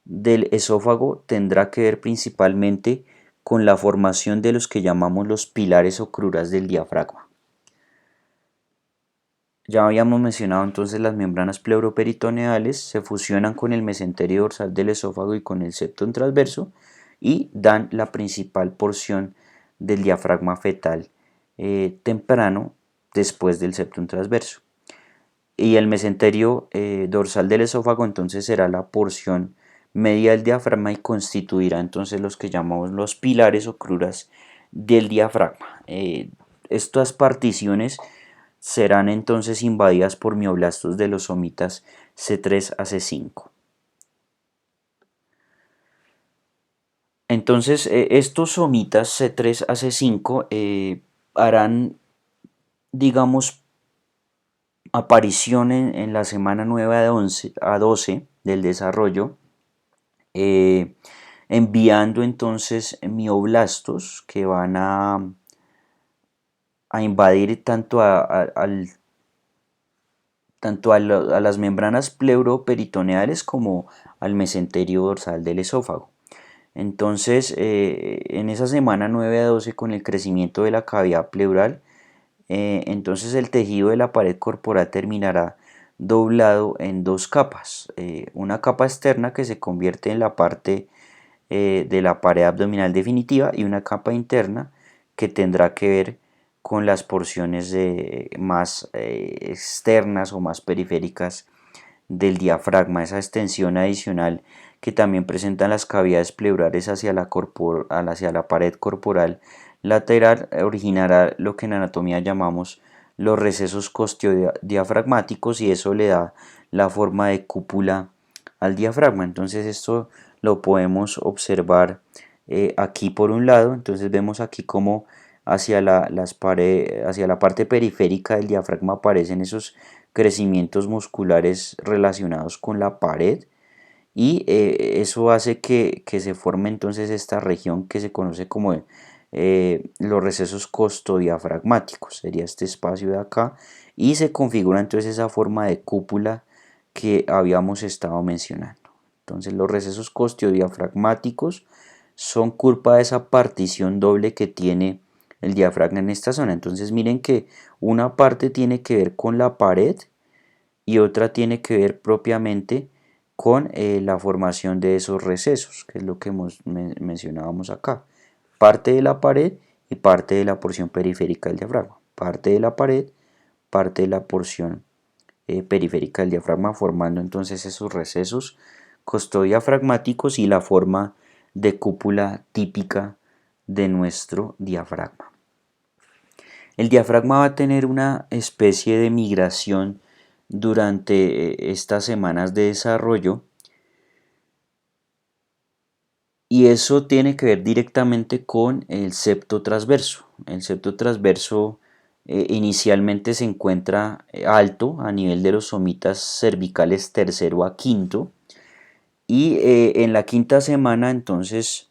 del esófago tendrá que ver principalmente con la formación de los que llamamos los pilares o cruras del diafragma. Ya habíamos mencionado entonces las membranas pleuroperitoneales se fusionan con el mesenterio dorsal del esófago y con el septum transverso y dan la principal porción del diafragma fetal temprano después del septum transverso. Y el mesenterio dorsal del esófago entonces será la porción media del diafragma y constituirá entonces los que llamamos los pilares o cruras del diafragma. Estas particiones serán entonces invadidas por mioblastos de los somitas C3 a C5. Entonces, estos somitas C3 a C5 harán, digamos, aparición en la semana 9 a 12 del desarrollo, eh, enviando entonces mioblastos que van a invadir tanto a las membranas pleuroperitoneales como al mesenterio dorsal del esófago. Entonces, en esa semana 9 a 12, con el crecimiento de la cavidad pleural, entonces el tejido de la pared corporal terminará doblado en dos capas. Una capa externa que se convierte en la parte de la pared abdominal definitiva y una capa interna que tendrá que ver con las porciones más externas o más periféricas del diafragma, esa extensión adicional que también presentan las cavidades pleurales hacia la pared corporal lateral originará lo que en anatomía llamamos los recesos costiodiafragmáticos, y eso le da la forma de cúpula al diafragma. Entonces esto lo podemos observar aquí por un lado. Entonces vemos aquí como hacia la parte periférica del diafragma aparecen esos crecimientos musculares relacionados con la pared, y eso hace que se forme entonces esta región que se conoce como los recesos costodiafragmáticos, sería este espacio de acá, y se configura entonces esa forma de cúpula que habíamos estado mencionando. Entonces los recesos costodiafragmáticos son culpa de esa partición doble que tiene el diafragma en esta zona. Entonces miren que una parte tiene que ver con la pared y otra tiene que ver propiamente con la formación de esos recesos, que es lo que mencionábamos acá. Parte de la pared y parte de la porción periférica del diafragma. Parte de la pared, parte de la porción periférica del diafragma, formando entonces esos recesos costodiafragmáticos y la forma de cúpula típica de nuestro diafragma. El diafragma va a tener una especie de migración durante estas semanas de desarrollo, y eso tiene que ver directamente con el septo transverso. El septo transverso inicialmente se encuentra alto a nivel de los somitas cervicales tercero a quinto, y en la quinta semana entonces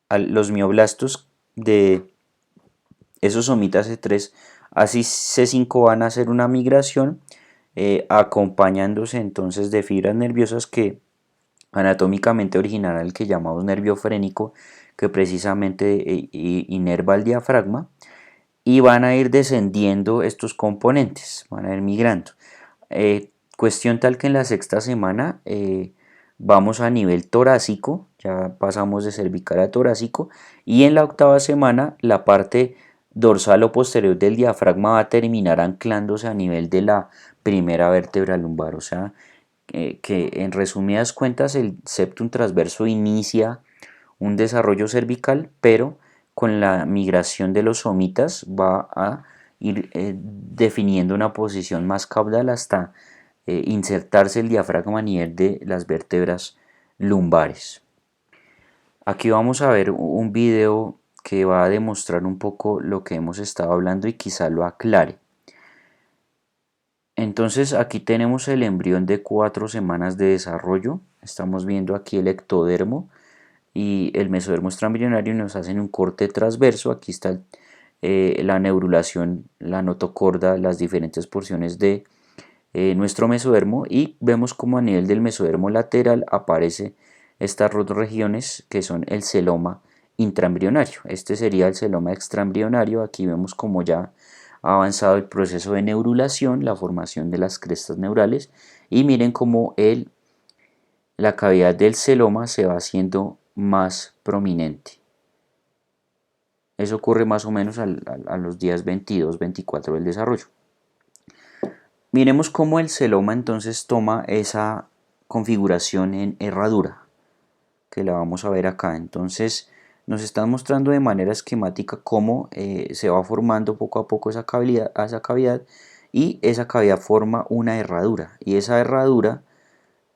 los mioblastos de esos somitas C3 así C5 van a hacer una migración, acompañándose entonces de fibras nerviosas que anatómicamente originarán el que llamamos nervio frénico, que precisamente inerva el diafragma, y van a ir descendiendo estos componentes, van a ir migrando. Cuestión tal que en la sexta semana vamos a nivel torácico, ya pasamos de cervical a torácico, y en la octava semana la parte dorsal o posterior del diafragma va a terminar anclándose a nivel de la primera vértebra lumbar. O sea, que en resumidas cuentas el septum transverso inicia un desarrollo cervical, pero con la migración de los somitas va a ir definiendo una posición más caudal hasta insertarse el diafragma a nivel de las vértebras lumbares. Aquí vamos a ver un video que va a demostrar un poco lo que hemos estado hablando y quizá lo aclare. Entonces aquí tenemos el embrión de 4 semanas de desarrollo. Estamos viendo aquí el ectodermo y el mesodermo extraembrionario, y nos hacen un corte transverso. Aquí está la neurulación, la notocorda, las diferentes porciones de nuestro mesodermo, y vemos como a nivel del mesodermo lateral aparece estas dos regiones que son el celoma intraembrionario. Este sería el celoma extraembrionario. Aquí vemos como ya ha avanzado el proceso de neurulación, la formación de las crestas neurales, y miren cómo la cavidad del celoma se va haciendo más prominente. Eso ocurre más o menos a los días 22, 24 del desarrollo. Miremos cómo el celoma entonces toma esa configuración en herradura, que la vamos a ver acá. Entonces nos están mostrando de manera esquemática cómo se va formando poco a poco esa cavidad y esa cavidad forma una herradura y esa herradura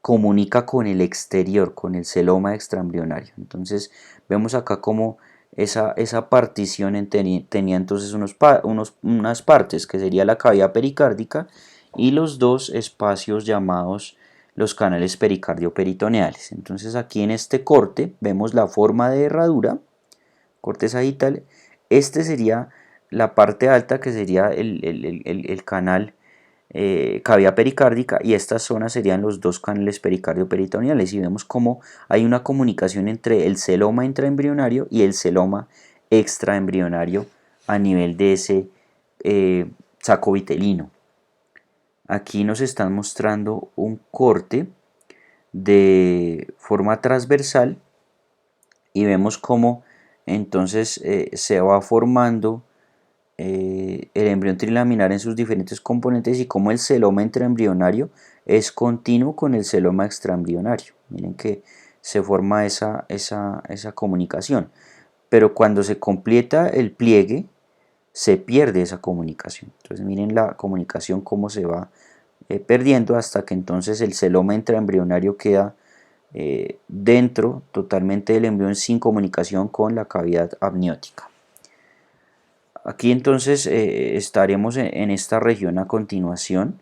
comunica con el exterior, con el celoma extraembrionario. Entonces vemos acá cómo esa partición tenía entonces unas partes que sería la cavidad pericárdica y los dos espacios llamados los canales pericardio-peritoneales. Entonces aquí en este corte vemos la forma de herradura, corte sagital. Este sería la parte alta que sería el canal cavidad pericárdica y estas zonas serían los dos canales pericardio-peritoneales y vemos cómo hay una comunicación entre el celoma intraembrionario y el celoma extraembrionario a nivel de ese saco vitelino. Aquí nos están mostrando un corte de forma transversal y vemos cómo entonces se va formando el embrión trilaminar en sus diferentes componentes y cómo el celoma intraembrionario es continuo con el celoma extraembrionario. Miren que se forma esa comunicación. Pero cuando se completa el pliegue, se pierde esa comunicación. Entonces miren la comunicación cómo se va perdiendo hasta que entonces el celoma intraembrionario queda dentro totalmente del embrión sin comunicación con la cavidad amniótica. Aquí entonces estaremos en esta región a continuación.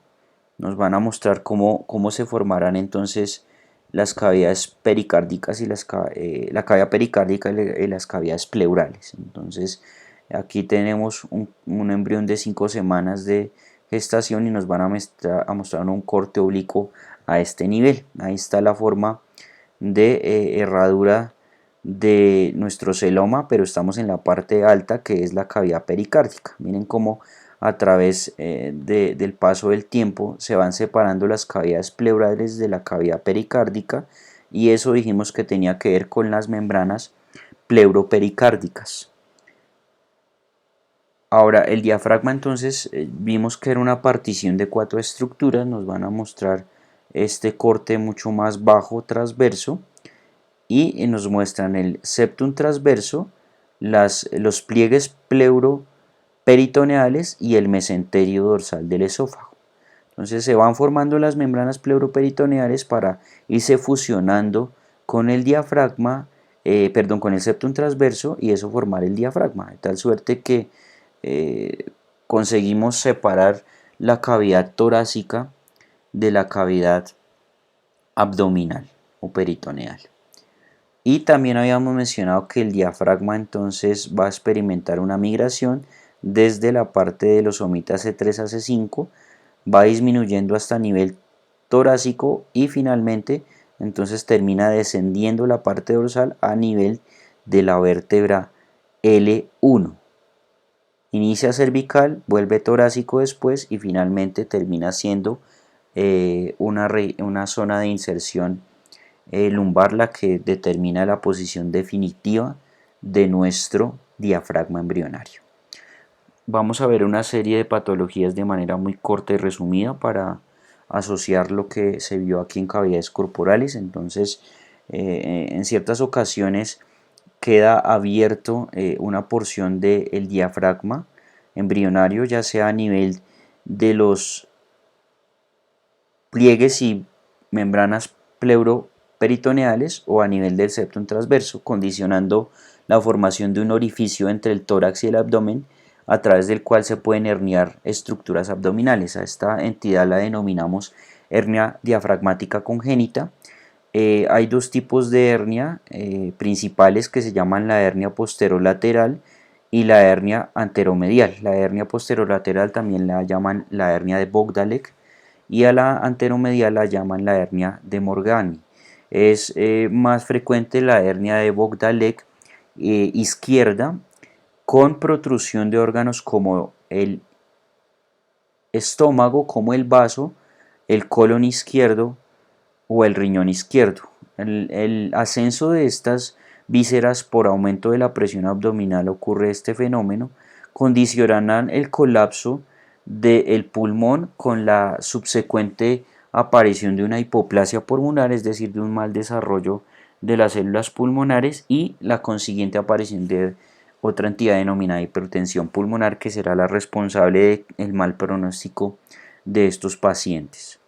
Nos van a mostrar cómo se formarán entonces las cavidades pericárdicas y la cavidad pericárdica y las cavidades pleurales. Entonces aquí tenemos un embrión de 5 semanas de gestación y nos van a mostrar un corte oblicuo a este nivel. Ahí está la forma de herradura de nuestro celoma, pero estamos en la parte alta que es la cavidad pericárdica. Miren cómo a través del paso del tiempo se van separando las cavidades pleurales de la cavidad pericárdica y eso dijimos que tenía que ver con las membranas pleuropericárdicas. Ahora el diafragma entonces vimos que era una partición de 4 estructuras, nos van a mostrar este corte mucho más bajo transverso y nos muestran el septum transverso, los pliegues pleuroperitoneales y el mesenterio dorsal del esófago. Entonces se van formando las membranas pleuroperitoneales para irse fusionando con el diafragma, con el septum transverso y eso formar el diafragma, de tal suerte que conseguimos separar la cavidad torácica de la cavidad abdominal o peritoneal. Y también habíamos mencionado que el diafragma entonces va a experimentar una migración desde la parte de los somitas C3 a C5, va disminuyendo hasta nivel torácico y finalmente entonces termina descendiendo la parte dorsal a nivel de la vértebra L1. Inicia cervical, vuelve torácico después y finalmente termina siendo una zona de inserción lumbar la que determina la posición definitiva de nuestro diafragma embrionario. Vamos a ver una serie de patologías de manera muy corta y resumida para asociar lo que se vio aquí en cavidades corporales. Entonces, en ciertas ocasiones queda abierto una porción del diafragma embrionario, ya sea a nivel de los pliegues y membranas pleuroperitoneales o a nivel del septum transverso, condicionando la formación de un orificio entre el tórax y el abdomen a través del cual se pueden herniar estructuras abdominales. A esta entidad la denominamos hernia diafragmática congénita. Hay dos tipos de hernia principales que se llaman la hernia posterolateral y la hernia anteromedial. La hernia posterolateral también la llaman la hernia de Bogdalek y a la anteromedial la llaman la hernia de Morgani. Es más frecuente la hernia de Bogdalek izquierda con protrusión de órganos como el estómago, como el vaso, el colon izquierdo o el riñón izquierdo. El ascenso de estas vísceras por aumento de la presión abdominal ocurre este fenómeno, condicionarán el colapso del pulmón con la subsecuente aparición de una hipoplasia pulmonar, es decir, de un mal desarrollo de las células pulmonares y la consiguiente aparición de otra entidad denominada hipertensión pulmonar, que será la responsable del mal pronóstico de estos pacientes.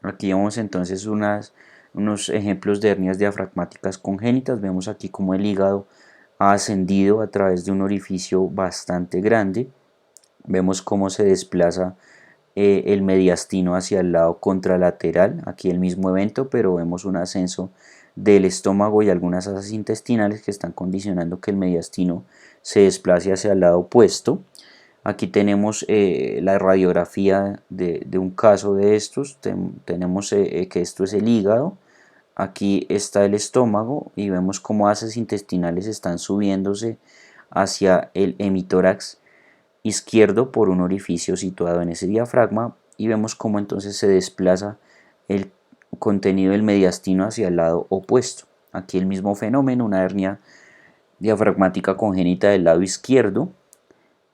Aquí vemos entonces unos ejemplos de hernias diafragmáticas congénitas. Vemos aquí como el hígado ha ascendido a través de un orificio bastante grande. Vemos cómo se desplaza el mediastino hacia el lado contralateral, aquí el mismo evento, pero vemos un ascenso del estómago y algunas asas intestinales que están condicionando que el mediastino se desplace hacia el lado opuesto. Aquí tenemos la radiografía de un caso de estos. Tenemos que esto es el hígado. Aquí está el estómago y vemos cómo asas intestinales están subiéndose hacia el hemitórax izquierdo por un orificio situado en ese diafragma, y vemos cómo entonces se desplaza el contenido del mediastino hacia el lado opuesto. Aquí el mismo fenómeno, una hernia diafragmática congénita del lado izquierdo.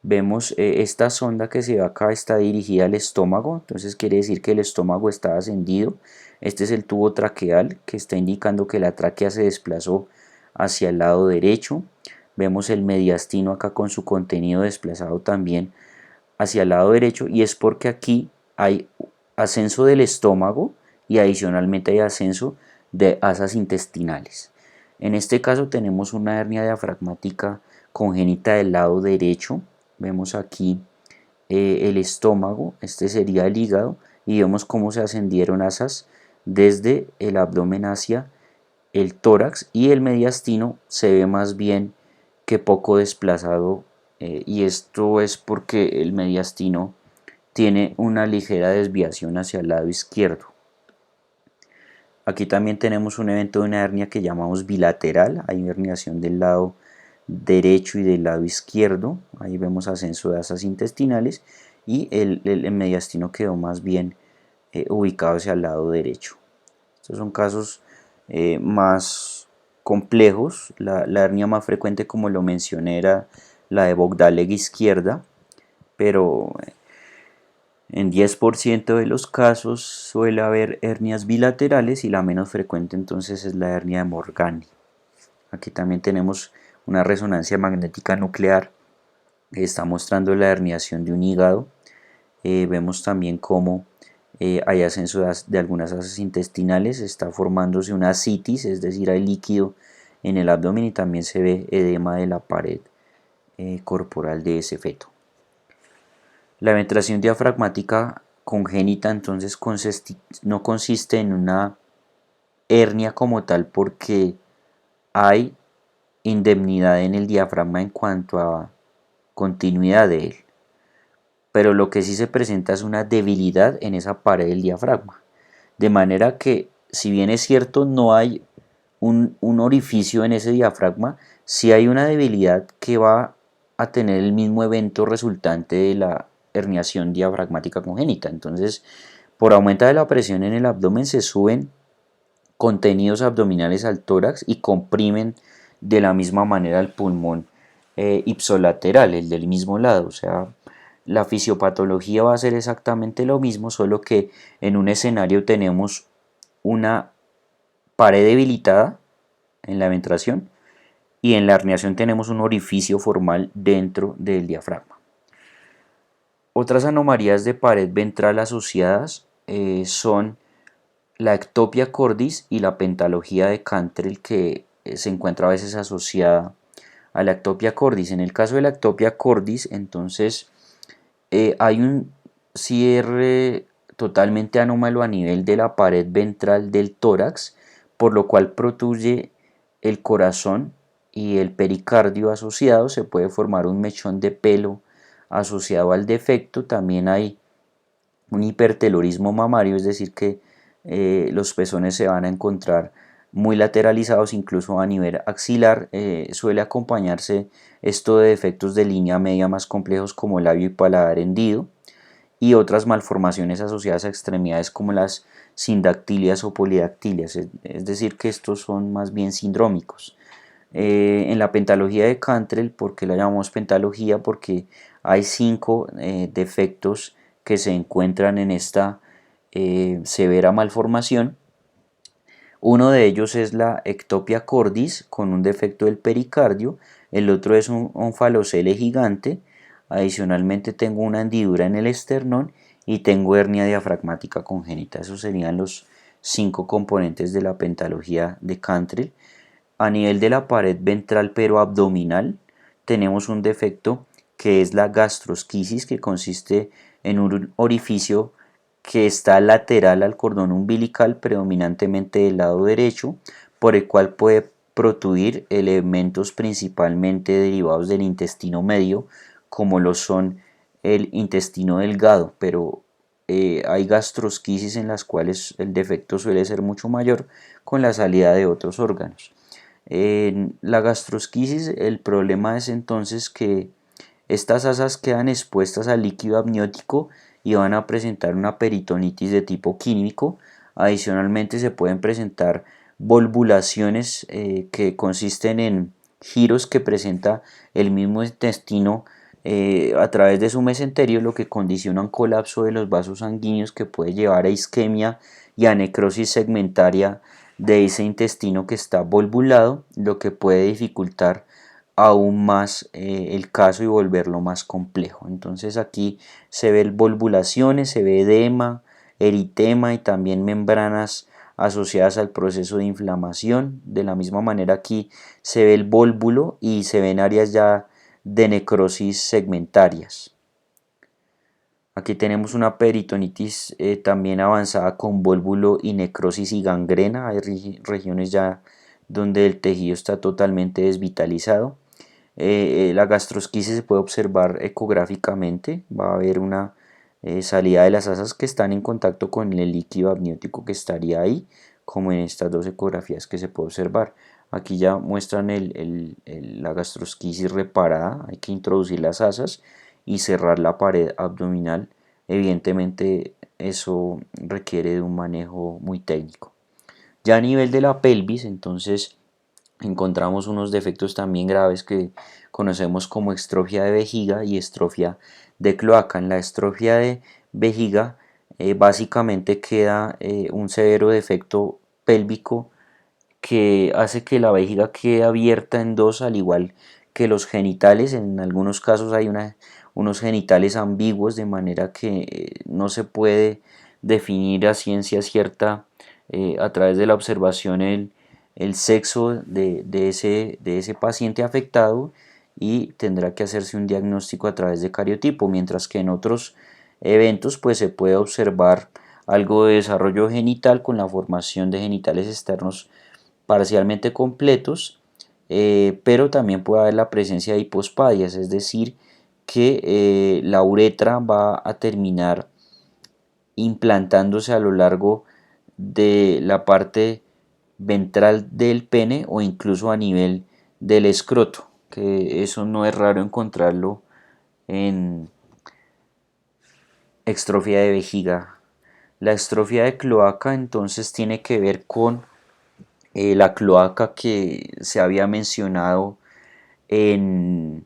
Vemos esta sonda que se ve acá está dirigida al estómago, entonces quiere decir que el estómago está ascendido. Este es el tubo traqueal que está indicando que la tráquea se desplazó hacia el lado derecho. Vemos el mediastino acá con su contenido desplazado también hacia el lado derecho, y es porque aquí hay ascenso del estómago y adicionalmente hay ascenso de asas intestinales. En este caso tenemos una hernia diafragmática congénita del lado derecho. Vemos aquí el estómago, este sería el hígado, y vemos cómo se ascendieron asas desde el abdomen hacia el tórax, y el mediastino se ve más bien que poco desplazado, y esto es porque el mediastino tiene una ligera desviación hacia el lado izquierdo. Aquí también tenemos un evento de una hernia que llamamos bilateral. Hay herniación del lado derecho y del lado izquierdo. Ahí vemos ascenso de asas intestinales y el mediastino quedó más bien ubicado hacia el lado derecho. Estos son casos más complejos. La hernia más frecuente, como lo mencioné, era la de Bogdalegg izquierda, pero en 10% de los casos suele haber hernias bilaterales, y la menos frecuente entonces es la hernia de Morgani. Aquí también tenemos una resonancia magnética nuclear que está mostrando la herniación de un hígado. Vemos también cómo hay ascenso de algunas asas intestinales, está formándose una ascitis, es decir, hay líquido en el abdomen, y también se ve edema de la pared corporal de ese feto. La ventración diafragmática congénita entonces no consiste en una hernia como tal, porque hay indemnidad en el diafragma en cuanto a continuidad de él, pero lo que sí se presenta es una debilidad en esa pared del diafragma, de manera que, si bien es cierto no hay un orificio en ese diafragma, sí hay una debilidad que va a tener el mismo evento resultante de la herniación diafragmática congénita. Entonces, por aumento de la presión en el abdomen, se suben contenidos abdominales al tórax y comprimen de la misma manera el pulmón ipsolateral, el del mismo lado. O sea, la fisiopatología va a ser exactamente lo mismo, solo que en un escenario tenemos una pared debilitada en la ventración, y en la herniación tenemos un orificio formal dentro del diafragma. Otras anomalías de pared ventral asociadas son la ectopia cordis y la pentalogía de Cantrell, que se encuentra a veces asociada a la ectopia cordis. En el caso de la ectopia cordis, entonces hay un cierre totalmente anómalo a nivel de la pared ventral del tórax, por lo cual protruye el corazón y el pericardio asociado. Se puede formar un mechón de pelo asociado al defecto. También hay un hipertelorismo mamario, es decir que los pezones se van a encontrar muy lateralizados, incluso a nivel axilar. Suele acompañarse esto de defectos de línea media más complejos como labio y paladar hendido, y otras malformaciones asociadas a extremidades como las sindactilias o polidactilias, es decir que estos son más bien sindrómicos. En la pentalogía de Cantrell, ¿por qué la llamamos pentalogía? Porque hay 5 defectos que se encuentran en esta severa malformación. Uno de ellos es la ectopia cordis con un defecto del pericardio, el otro es un onfalocele gigante, adicionalmente tengo una hendidura en el esternón y tengo hernia diafragmática congénita. Esos serían los 5 componentes de la pentalogía de Cantrell. A nivel de la pared ventral pero abdominal tenemos un defecto que es la gastrosquisis, que consiste en un orificio que está lateral al cordón umbilical, predominantemente del lado derecho, por el cual puede protruir elementos principalmente derivados del intestino medio, como lo son el intestino delgado, pero hay gastrosquisis en las cuales el defecto suele ser mucho mayor con la salida de otros órganos. En la gastrosquisis, el problema es entonces que estas asas quedan expuestas al líquido amniótico y van a presentar una peritonitis de tipo químico. Adicionalmente se pueden presentar volvulaciones que consisten en giros que presenta el mismo intestino a través de su mesenterio, lo que condiciona un colapso de los vasos sanguíneos que puede llevar a isquemia y a necrosis segmentaria de ese intestino que está volvulado, lo que puede dificultar aún más el caso y volverlo más complejo. Entonces aquí se ven volvulaciones, se ve edema, eritema y también membranas asociadas al proceso de inflamación. De la misma manera aquí se ve el vólvulo y se ven áreas ya de necrosis segmentarias. Aquí tenemos una peritonitis también avanzada con vólvulo y necrosis y gangrena. Hay regiones ya donde el tejido está totalmente desvitalizado. La gastrosquisis se puede observar ecográficamente. Va a haber una salida de las asas que están en contacto con el líquido amniótico que estaría ahí, como en estas dos ecografías que se puede observar. Aquí ya muestran la gastrosquisis reparada. Hay que introducir las asas y cerrar la pared abdominal. Evidentemente eso requiere de un manejo muy técnico. Ya a nivel de la pelvis, entonces encontramos unos defectos también graves que conocemos como estrofia de vejiga y estrofia de cloaca. En la estrofia de vejiga básicamente queda un severo defecto pélvico que hace que la vejiga quede abierta en dos, al igual que los genitales. En algunos casos hay unos genitales ambiguos, de manera que no se puede definir a ciencia cierta a través de la observación el sexo de ese paciente afectado, y tendrá que hacerse un diagnóstico a través de cariotipo, mientras que en otros eventos pues se puede observar algo de desarrollo genital con la formación de genitales externos parcialmente completos, pero también puede haber la presencia de hipospadias, es decir, que la uretra va a terminar implantándose a lo largo de la parte ventral del pene o incluso a nivel del escroto, que eso no es raro encontrarlo en estrofia de vejiga. La estrofia de cloaca entonces tiene que ver con la cloaca que se había mencionado en,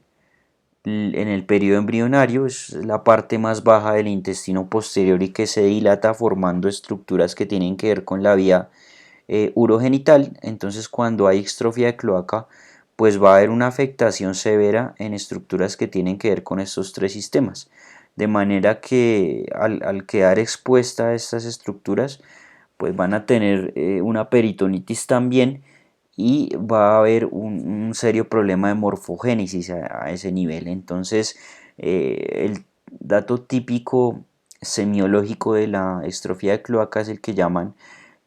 en el periodo embrionario. Es la parte más baja del intestino posterior y que se dilata formando estructuras que tienen que ver con la vía urogenital. Entonces cuando hay estrofia de cloaca pues va a haber una afectación severa en estructuras que tienen que ver con estos tres sistemas, de manera que al quedar expuesta a estas estructuras pues van a tener una peritonitis también, y va a haber un serio problema de morfogénesis a ese nivel. Entonces el dato típico semiológico de la estrofia de cloaca es el que llaman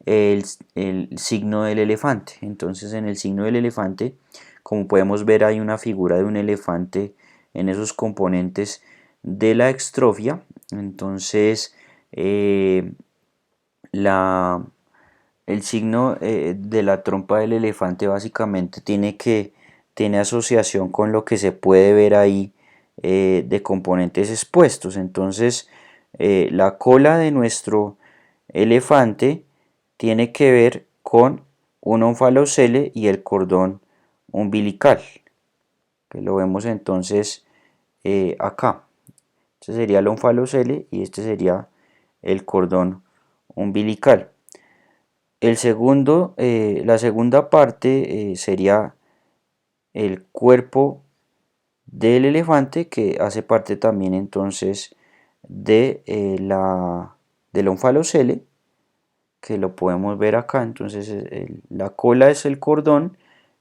el, el signo del elefante. Entonces en el signo del elefante, como podemos ver, hay una figura de un elefante en esos componentes de la extrofia. Entonces la, el signo de la trompa del elefante básicamente tiene asociación con lo que se puede ver ahí de componentes expuestos. Entonces la cola de nuestro elefante tiene que ver con un onfalocele y el cordón umbilical, que lo vemos entonces acá. Este sería el onfalocele y este sería el cordón umbilical. La segunda parte sería el cuerpo del elefante, que hace parte también entonces de del onfalocele, que lo podemos ver acá. Entonces la cola es el cordón,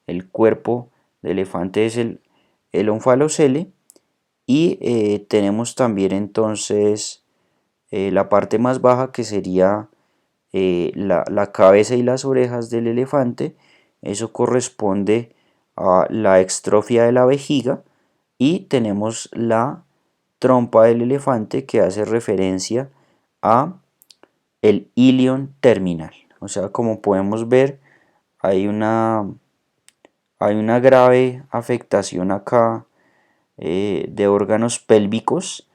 el cuerpo del elefante es el onfalocele, y tenemos también entonces la parte más baja, que sería la cabeza y las orejas del elefante. Eso corresponde a la extrofia de la vejiga, y tenemos la trompa del elefante, que hace referencia a el ilion terminal. O sea, como podemos ver, hay hay una grave afectación acá de órganos pélvicos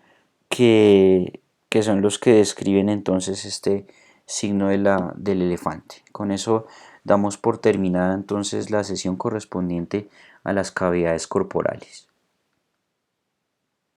que son los que describen entonces este signo del elefante. Con eso damos por terminada entonces la sesión correspondiente a las cavidades corporales.